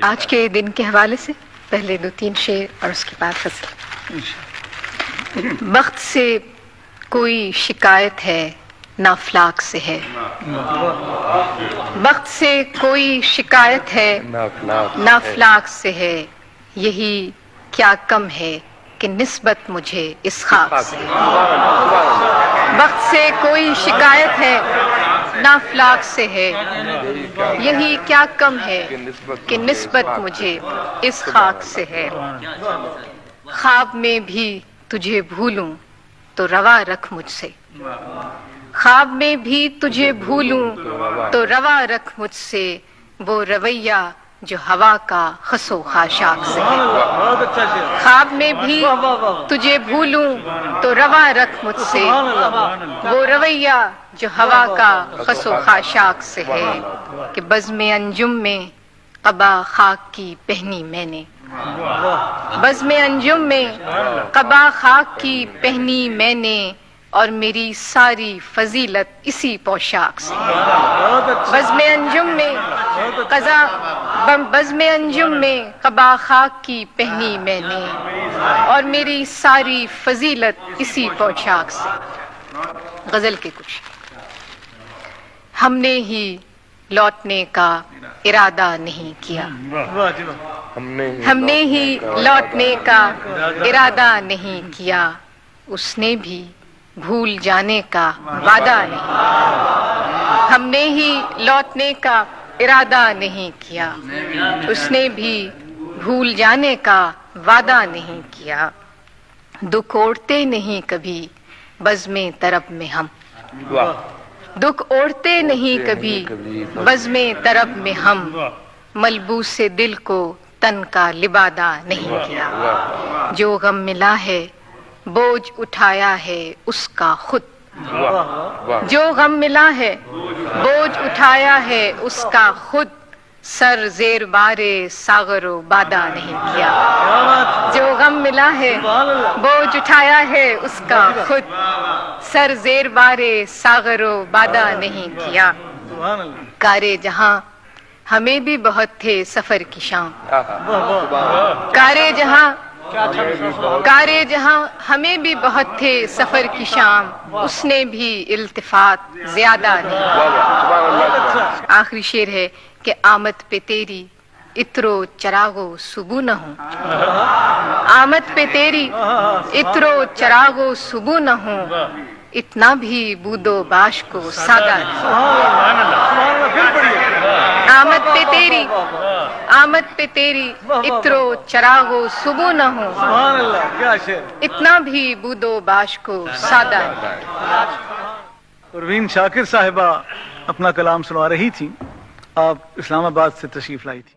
آج کے دن کے حوالے سے پہلے 2-3 شعر اور اس کے بعد غزل۔ بخت سے کوئی شکایت ہے نہ افلاک سے ہے، بخت سے کوئی شکایت ہے نہ افلاک سے ہے، یہی کیا کم ہے کہ نسبت مجھے اس خاک سے ہے۔ بخت سے کوئی شکایت ہے نہ افلاک سے ہے، یہی کیا کم ہے کہ نسبت مجھے اس خاک سے ہے۔ خواب میں بھی تجھے بھولوں تو روا رکھ مجھ سے، خواب میں بھی تجھے بھولوں تو روا رکھ مجھ سے، وہ رویہ جو ہوا کا خس و خاشاک سے ہے۔ خواب میں بھی تجھے بھولوں تو روا رکھ مجھ سے، وہ رویہ جو ہوا کا خس و خاشاک سے ہے، کہ بزم انجم میں قبا خاک کی پہنی میں نے، بزم انجم میں قبا خاک کی پہنی میں نے، اور میری ساری فضیلت اسی پوشاک سے ہے۔ بزم انجم میں بزم انجم میں قبا خاک کی پہنی میں نے، اور میری ساری فضیلت اسی پوشاک سے۔ غزل کے کچھ۔ ہم نے ہی لوٹنے کا ارادہ نہیں کیا، ہم نے ہی لوٹنے کا ارادہ نہیں کیا، اس نے بھی بھول جانے کا وعدہ نہیں کیا۔ ہم نے ہی لوٹنے کا ارادہ نہیں کیا، اس نے بھی بھول جانے کا وعدہ نہیں کیا۔ دکھ اوڑھتے نہیں کبھی بزم طرب میں ہم، دکھ اوڑھتے نہیں کبھی بزم طرب میں ہم، ملبوس دل کو تن کا لبادہ نہیں کیا۔ جو غم ملا ہے بوجھ اٹھایا ہے اس کا خود، جو غم ملا ہے بوجھ اٹھایا ہے اس کا خود، سر زیر بار ساغر و بادہ نہیں کیا۔ جو غم ملا ہے بوجھ اٹھایا ہے اس کا خود، سر زیر بار ساغر و بادہ نہیں کیا۔ کارے جہاں ہمیں بھی بہت تھے سفر کی شام، کارے جہاں ہمیں بھی بہت تھے سفر کی شام، اس نے بھی التفات زیادہ نہیں۔ آخری شعر ہے کہ آمد پہ تیری عطر و چراغ و صبو نہ ہوں، آمد پہ تیری عطر و چراغ و صبو نہ ہوں، اتنا بھی بود و باش کو سادہ نہیں۔ آمد پہ تیری عطر و چراغ و صبو نہ ہوں، اتنا بھی بود و باش کو سادہ نہیں۔ پروین شاکر صاحبہ اپنا کلام سنا رہی تھی، آپ اسلام آباد سے تشریف لائی تھی۔